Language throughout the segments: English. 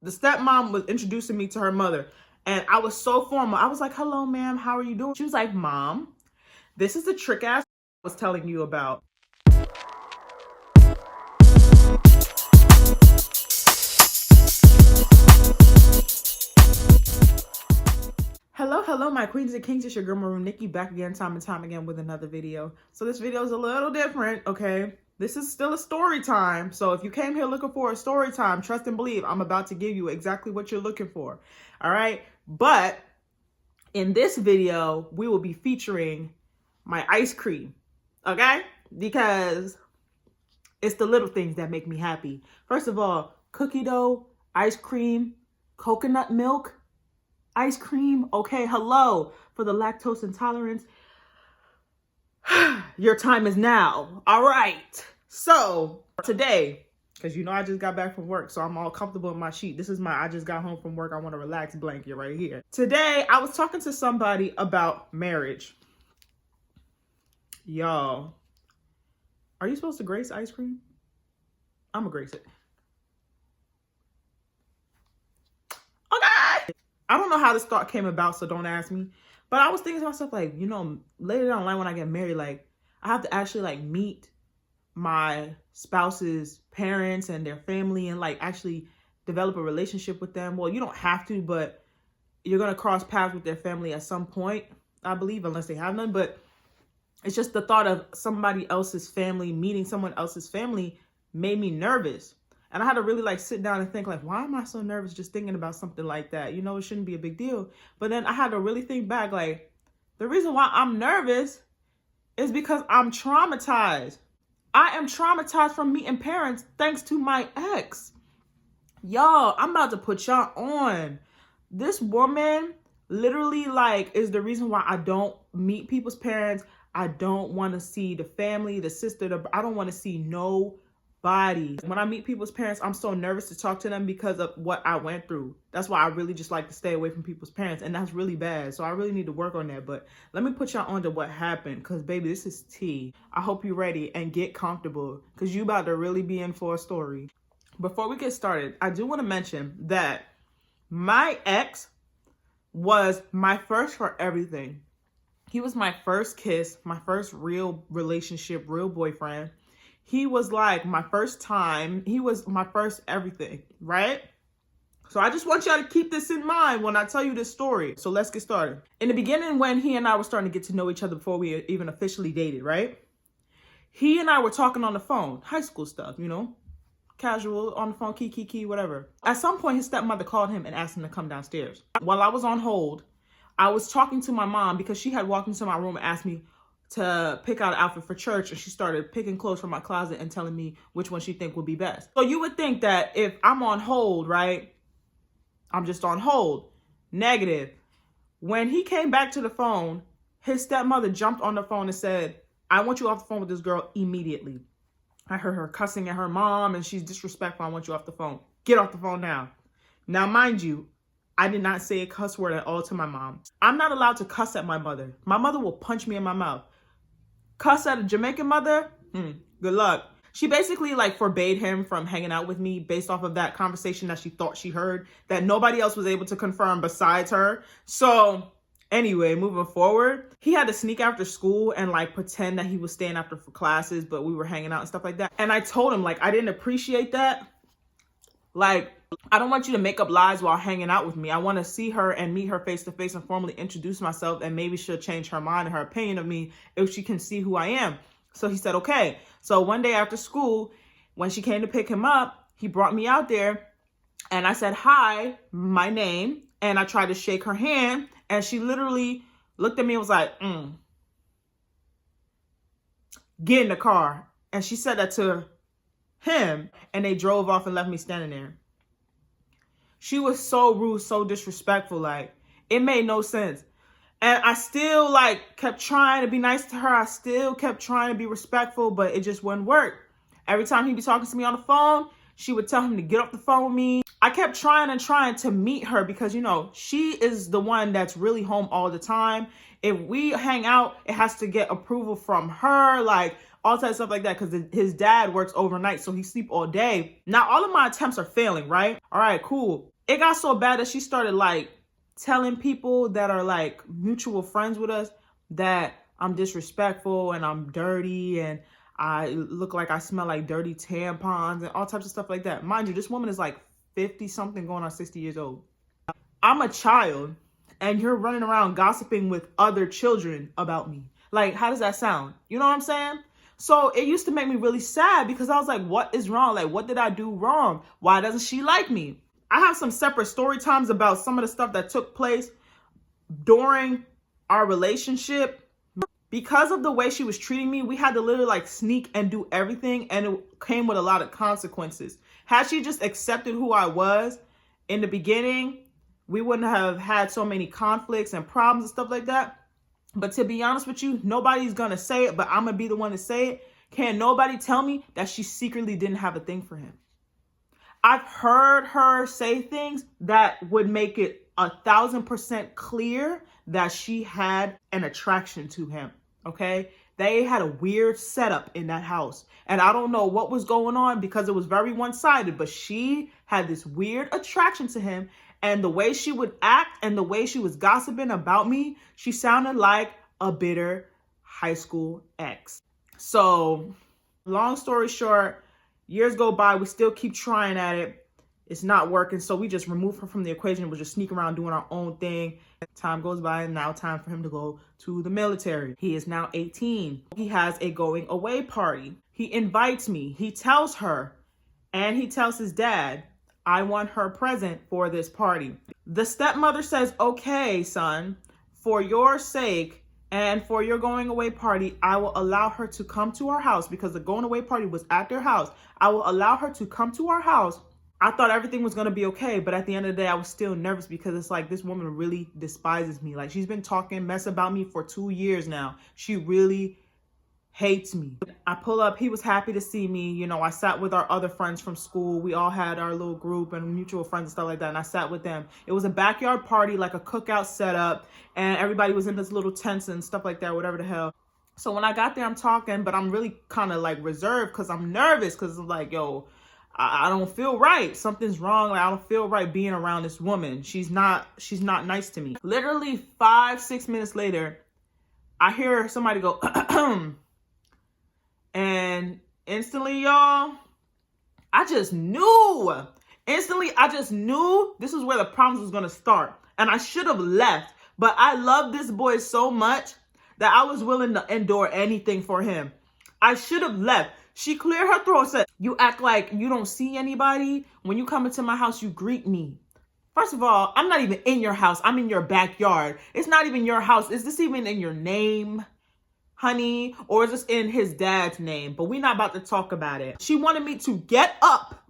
The stepmom was introducing me to her mother, and I was so formal. I was like, hello, ma'am, how are you doing? She was like, Mom, this is the trick ass I was telling you about. Hello, my queens and kings. It's your girl Maroon Nikki back again, time and time again with another video. So this video is a little different, okay? This is still a story time. So if you came here looking for a story time, trust and believe I'm about to give you exactly what you're looking for. All right? But in this video, we will be featuring my ice cream, okay? Because it's the little things that make me happy. First of all, cookie dough, ice cream, coconut milk, ice cream. Okay, hello, for the lactose intolerance. Your time is now. All right. So today, because you know I just got back from work, so I'm all comfortable in my sheet. This is my I just got home from work, I want to relax blanket right here. Today, I was talking to somebody about marriage. Y'all, are you supposed to grace ice cream? I'm gonna grace it. Okay. I don't know how this thought came about, so don't ask me. But I was thinking to myself, like, you know, later down the line when I get married, like, I have to actually, like, meet my spouse's parents and their family and, like, actually develop a relationship with them. Well, you don't have to, but you're going to cross paths with their family at some point, I believe, unless they have none. But it's just the thought of somebody else's family, meeting someone else's family made me nervous. And I had to really like sit down and think like, why am I so nervous just thinking about something like that? You know, it shouldn't be a big deal. But then I had to really think back, like, the reason why I'm nervous is because I'm traumatized. I am traumatized from meeting parents thanks to my ex. Y'all, I'm about to put y'all on. This woman literally like is the reason why I don't meet people's parents. I don't want to see the family, the sister, I don't want to see nobody. When I meet people's parents, I'm so nervous to talk to them because of what I went through. That's why I really just like to stay away from people's parents, and that's really bad. So I really need to work on that. But let me put y'all on to what happened, because baby, this is tea. I hope you're ready and get comfortable, because you about to really be in for a story. Before we get started, I do want to mention that my ex was my first for everything. He was my first kiss, my first real relationship, real boyfriend. He was like my first time. He was my first everything, right? So I just want y'all to keep this in mind when I tell you this story. So let's get started. In the beginning, when he and I were starting to get to know each other before we even officially dated, right? He and I were talking on the phone, high school stuff, you know, casual on the phone, key, whatever. At some point, his stepmother called him and asked him to come downstairs. While I was on hold, I was talking to my mom because she had walked into my room and asked me to pick out an outfit for church, and she started picking clothes from my closet and telling me which one she think would be best. So you would think that if I'm on hold, right? I'm just on hold. Negative. When he came back to the phone, his stepmother jumped on the phone and said, I want you off the phone with this girl immediately. I heard her cussing at her mom and she's disrespectful. I want you off the phone. Get off the phone now. Now, mind you, I did not say a cuss word at all to my mom. I'm not allowed to cuss at my mother. My mother will punch me in my mouth. Cuss at a Jamaican mother? Good luck. She basically like forbade him from hanging out with me based off of that conversation that she thought she heard that nobody else was able to confirm besides her. So anyway, moving forward, he had to sneak after school and like pretend that he was staying after for classes, but we were hanging out and stuff like that. And I told him like, I didn't appreciate that. Like, I don't want you to make up lies while hanging out with me. I want to see her and meet her face to face and formally introduce myself, and maybe she'll change her mind and her opinion of me if she can see who I am. So he said, okay. So one day after school, when she came to pick him up, he brought me out there and I said, hi, my name. And I tried to shake her hand and she literally looked at me and was like, get in the car. And she said that to him, and they drove off and left me standing there. She was so rude, so disrespectful, like it made no sense. And I still like kept trying to be nice to her. I still kept trying to be respectful, but it just wouldn't work. Every time he'd be talking to me on the phone, she would tell him to get off the phone with me. I kept trying to meet her because, you know, she is the one that's really home all the time. If we hang out, it has to get approval from her. Like, all types of stuff like that, because his dad works overnight, so he sleep all day. Now, all of my attempts are failing, right? All right, cool. It got so bad that she started like telling people that are like mutual friends with us that I'm disrespectful and I'm dirty and I look like I smell like dirty tampons and all types of stuff like that. Mind you, this woman is like 50 something going on 60 years old. I'm a child and you're running around gossiping with other children about me. Like, how does that sound? You know what I'm saying? So it used to make me really sad because I was like, what is wrong? Like, what did I do wrong? Why doesn't she like me? I have some separate story times about some of the stuff that took place during our relationship. Because of the way she was treating me, we had to literally like sneak and do everything, and it came with a lot of consequences. Had she just accepted who I was in the beginning, we wouldn't have had so many conflicts and problems and stuff like that. But to be honest with you, nobody's gonna say it, but I'm gonna be the one to say it. Can't nobody tell me that she secretly didn't have a thing for him. I've heard her say things that would make it 1,000% clear that she had an attraction to him. Okay, they had a weird setup in that house, and I don't know what was going on because it was very one-sided, but she had this weird attraction to him, and the way she would act and the way she was gossiping about me, she sounded like a bitter high school ex. So long story short, years go by, we still keep trying at it. It's not working, so we just remove her from the equation. We'll just sneak around doing our own thing. Time goes by, and now time for him to go to the military. He is now 18. He has a going away party. He invites me. He tells her, and he tells his dad, I want her present for this party. The stepmother says, okay, son, for your sake and for your going away party, I will allow her to come to our house, because the going away party was at their house. I will allow her to come to our house. I thought everything was going to be okay, but at the end of the day, I was still nervous because it's like this woman really despises me. Like, she's been talking mess about me for 2 years now. She really hates me. I pull up. He was happy to see me. You know, I sat with our other friends from school. We all had our little group and mutual friends and stuff like that, and I sat with them. It was a backyard party, like a cookout setup, and everybody was in this little tents and stuff like that, whatever the hell. So when I got there, I'm talking, but I'm really kind of like reserved because I'm nervous because I'm like, yo, I don't feel right. Something's wrong. Like, I don't feel right being around this woman. She's not nice to me. Literally 5-6 minutes later, I hear somebody go, and instantly, y'all, I just knew. Instantly, I just knew this is where the problems was going to start. And I should have left. But I love this boy so much that I was willing to endure anything for him. I should have left. She cleared her throat and said, you act like you don't see anybody. When you come into my house, you greet me. First of all, I'm not even in your house. I'm in your backyard. It's not even your house. Is this even in your name, honey? Or is this in his dad's name? But we're not about to talk about it. She wanted me to get up,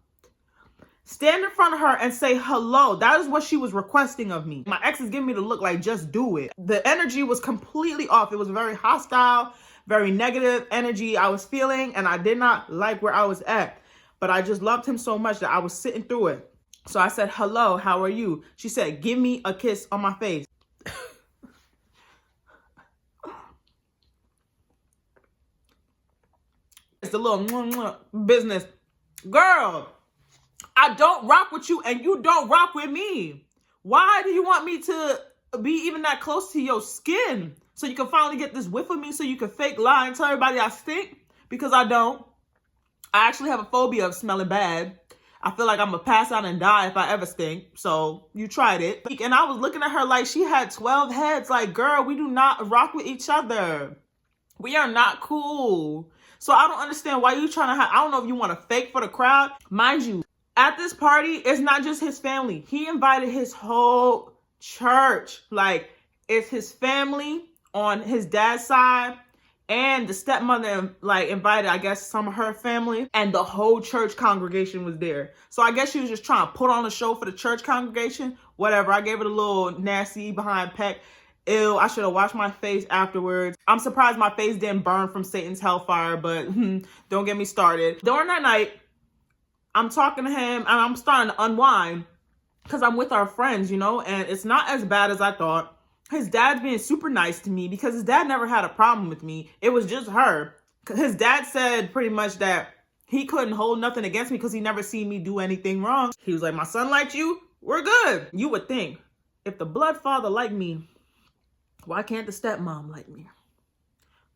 stand in front of her and say hello. That is what she was requesting of me. My ex is giving me the look like, just do it. The energy was completely off. It was very hostile, very negative energy I was feeling, and I did not like where I was at. But I just loved him so much that I was sitting through it. So I said, hello, how are you? She said, give me a kiss on my face. It's the little business. Girl, I don't rock with you and you don't rock with me. Why do you want me to be even that close to your skin? So you can finally get this whiff of me so you can fake lie and tell everybody I stink? Because I don't. I actually have a phobia of smelling bad. I feel like I'm going to pass out and die if I ever stink. So you tried it. And I was looking at her like she had 12 heads. Like, girl, we do not rock with each other. We are not cool. So I don't understand why you trying to I don't know if you want to fake for the crowd. Mind you, at this party, it's not just his family. He invited his whole church. Like, it's his family on his dad's side, and the stepmother like invited, I guess, some of her family, and the whole church congregation was there. So I guess she was just trying to put on a show for the church congregation. Whatever. I gave it a little nasty behind peck. Ew, I should have washed my face afterwards. I'm surprised my face didn't burn from Satan's hellfire, but don't get me started. During that night, I'm talking to him and I'm starting to unwind because I'm with our friends, you know, and it's not as bad as I thought. His dad's being super nice to me because his dad never had a problem with me. It was just her. His dad said pretty much that he couldn't hold nothing against me because he never seen me do anything wrong. He was like, my son liked you, we're good. You would think, if the blood father liked me, why can't the stepmom like me?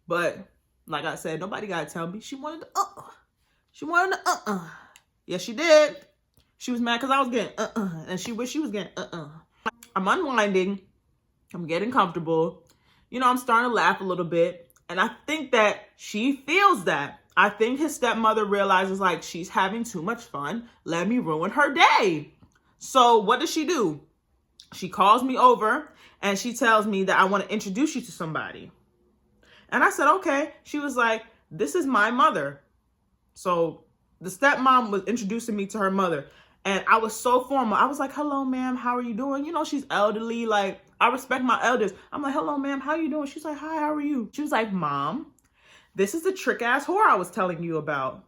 But like I said, nobody gotta tell me. She wanted the She wanted the Yes, she did. She was mad because I was getting and she wished she was getting I'm unwinding. I'm getting comfortable. You know, I'm starting to laugh a little bit. And I think that she feels that. I think his stepmother realizes, like, she's having too much fun. Let me ruin her day. So what does she do? She calls me over and she tells me that I want to introduce you to somebody. And I said, okay. She was like, this is my mother. So the stepmom was introducing me to her mother. And I was so formal. I was like, hello, ma'am. How are you doing? You know, she's elderly. Like, I respect my elders. I'm like, hello, ma'am. How are you doing? She's like, hi, how are you? She was like, Mom, this is the trick-ass whore I was telling you about.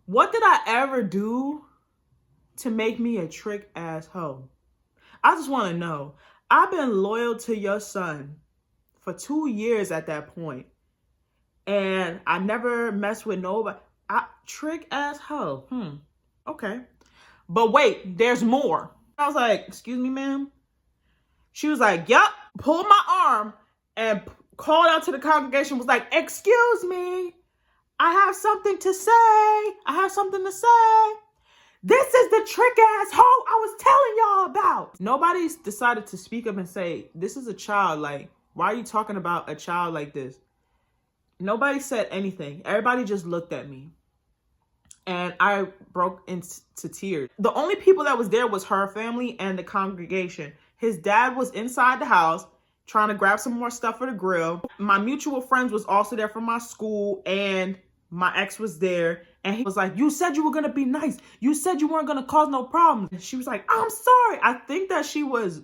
What did I ever do to make me a trick-ass hoe? I just want to know. I've been loyal to your son for 2 years at that point. And I never messed with nobody. Trick-ass hoe. Okay. But wait, there's more. I was like, excuse me, ma'am? She was like, yup. Pulled my arm and called out to the congregation, was like, excuse me. I have something to say. I have something to say. This is the trick-ass hoe I was telling y'all about. Nobody decided to speak up and say, this is a child. Like, why are you talking about a child like this? Nobody said anything. Everybody just looked at me. And I broke into tears. The only people that was there was her family and the congregation. His dad was inside the house trying to grab some more stuff for the grill. My mutual friends was also there from my school, and my ex was there. And he was like, you said you were going to be nice. You said you weren't going to cause no problems. And she was like, I'm sorry. I think that she was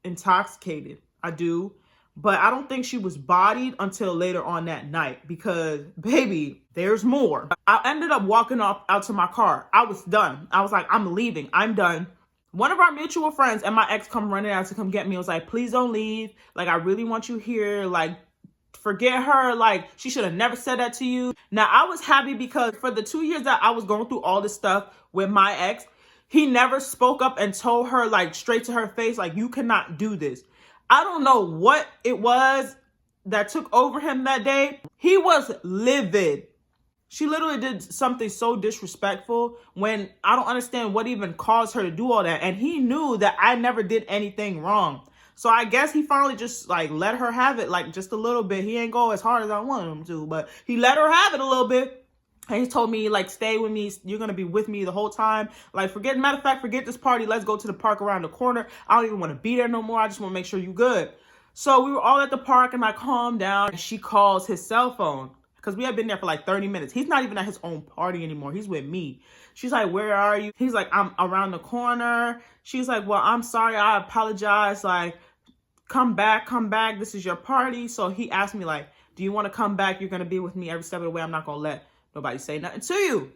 intoxicated. I do. But I don't think she was bodied until later on that night because, baby, there's more. I ended up walking off out to my car. I was done. I was like, I'm leaving. I'm done. One of our mutual friends and my ex come running out to come get me. I was like, please don't leave. Like, I really want you here. Like, forget her. Like, she should have never said that to you. Now, I was happy because for the 2 years that I was going through all this stuff with my ex, he never spoke up and told her, like, straight to her face, like, you cannot do this. I don't know what it was that took over him that day. He was livid. She literally did something so disrespectful when I don't understand what even caused her to do all that. And he knew that I never did anything wrong. So I guess he finally just like let her have it like just a little bit. He ain't go as hard as I wanted him to, but he let her have it a little bit. And he told me, like, stay with me. You're going to be with me the whole time. Like, matter of fact, forget this party. Let's go to the park around the corner. I don't even want to be there no more. I just want to make sure you're good. So we were all at the park and I calmed down. And she calls his cell phone because we had been there for like 30 minutes. He's not even at his own party anymore. He's with me. She's like, where are you? He's like, I'm around the corner. She's like, well, I'm sorry. I apologize. Like, come back. This is your party. So he asked me, like, do you want to come back? You're going to be with me every step of the way. I'm not going to let nobody say nothing to you.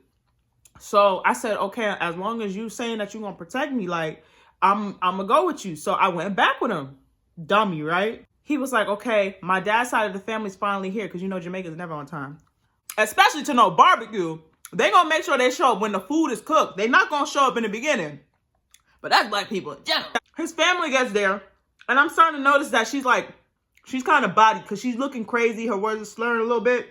So I said, okay, as long as you saying that you're going to protect me, like, I'm going to go with you. So I went back with him. Dummy, right? He was like, okay, my dad's side of the family's finally here because, you know, Jamaica's never on time. Especially to no barbecue. They going to make sure they show up when the food is cooked. They're not going to show up in the beginning. But that's black people in general. His family gets there. And I'm starting to notice that she's kind of bodied because she's looking crazy. Her words are slurring a little bit.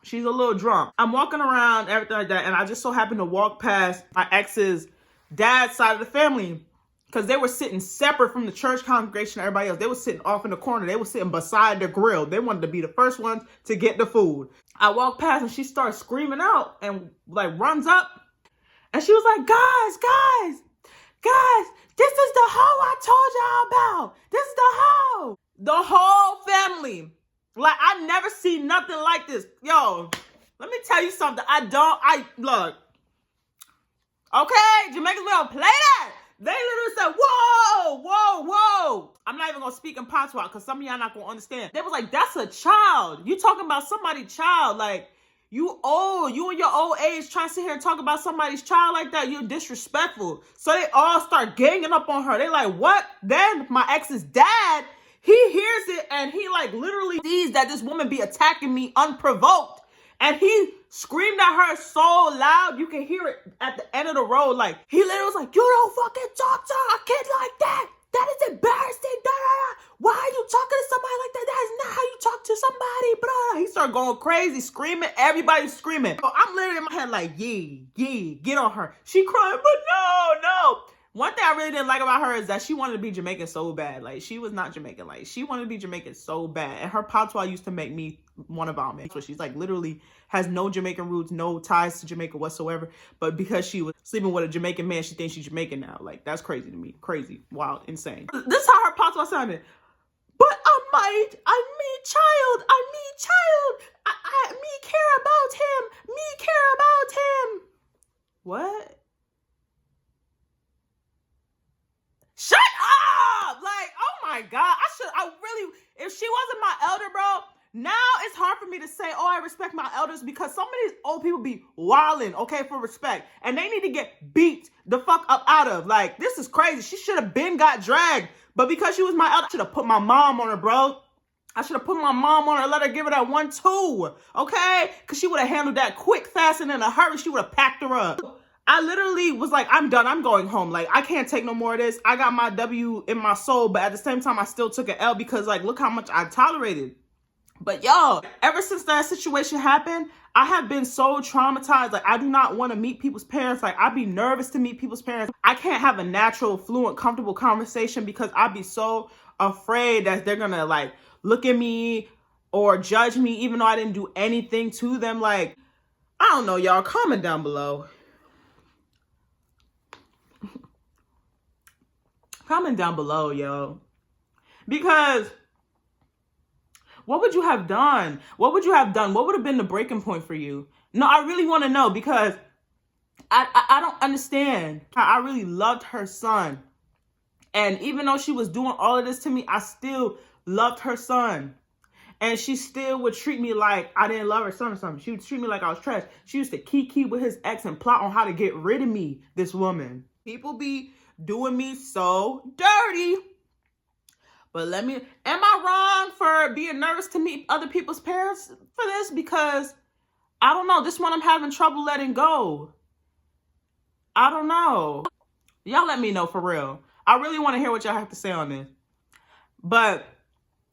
She's a little drunk. I'm walking around, everything like that, and I just so happened to walk past my ex's dad's side of the family because they were sitting separate from the church congregation and everybody else. They were sitting off in the corner. They were sitting beside the grill. They wanted to be the first ones to get the food. I walked past and she starts screaming out and like runs up. And she was like, guys, this is the hoe I told y'all about. This is the hoe. The whole family. Like, I never seen nothing like this. Yo, let me tell you something. Look. Okay, Jamaicans, we don't play that. They literally said, whoa. I'm not even going to speak in patois because some of y'all not going to understand. They was like, that's a child. You talking about somebody's child. Like, You old. You in your old age trying to sit here and talk about somebody's child like that. You're disrespectful. So they all start ganging up on her. They like, what? Then my ex's dad, he hears it and he like literally sees that this woman be attacking me unprovoked. And he screamed at her so loud, you can hear it at the end of the road. Like, he literally was like, you don't fucking talk to a kid like that. That is embarrassing. Da, da, da. Why are you talking to somebody like that? That is not how you talk to somebody. Blah. He started going crazy, screaming. Everybody's screaming. So I'm literally in my head like, yeah, get on her. She crying, but no. One thing I really didn't like about her is that she wanted to be Jamaican so bad. Like, she was not Jamaican. Like, she wanted to be Jamaican so bad. And her patois used to make me want to vomit. So she's like literally has no Jamaican roots, no ties to Jamaica whatsoever. But because she was sleeping with a Jamaican man, she thinks she's Jamaican now. Like, that's crazy to me. Crazy. Wild. Insane. This is how her patois sounded. But I mean child. Me care about him. Me care about him. What? Shut up! Like, oh my God. If she wasn't my elder, bro, now it's hard for me to say, oh, I respect my elders because some of these old people be wilding, okay, for respect. And they need to get beat the fuck up out of. Like, this is crazy. She should have been got dragged. But because she was my elder, I should have put my mom on her, bro. I should have put my mom on her and let her give her that 1-2, okay? Because she would have handled that quick, fast, and in a hurry. She would have packed her up. I literally was like, I'm done. I'm going home. Like, I can't take no more of this. I got my W in my soul, but at the same time, I still took an L because, like, look how much I tolerated. But, y'all, ever since that situation happened, I have been so traumatized. Like, I do not want to meet people's parents. Like, I'd be nervous to meet people's parents. I can't have a natural, fluent, comfortable conversation because I'd be so afraid that they're going to, like, look at me or judge me even though I didn't do anything to them. Like, I don't know, y'all. Comment down below. Comment down below, yo. Because what would you have done? What would you have done? What would have been the breaking point for you? No, I really want to know because I don't understand. I really loved her son. And even though she was doing all of this to me, I still loved her son. And she still would treat me like I didn't love her son or something. She would treat me like I was trash. She used to kiki with his ex and plot on how to get rid of me, this woman. People be doing me so dirty. But am I wrong for being nervous to meet other people's parents for this? Because I don't know. This one I'm having trouble letting go. I don't know. Y'all let me know for real. I really want to hear what y'all have to say on this. But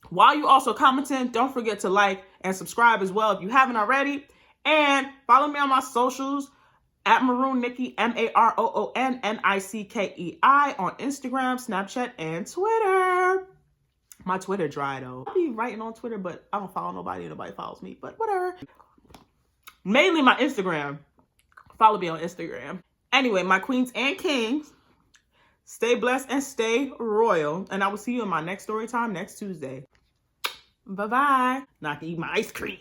while you also commenting, don't forget to like and subscribe as well if you haven't already. And follow me on my socials at Maroon Nikki, MaroonNickei on Instagram, Snapchat, and Twitter. My Twitter dry though. I be writing on Twitter, but I don't follow nobody and nobody follows me, but whatever. Mainly my Instagram. Follow me on Instagram. Anyway, my queens and kings, stay blessed and stay royal. And I will see you in my next story time next Tuesday. Bye-bye. Now I can eat my ice cream.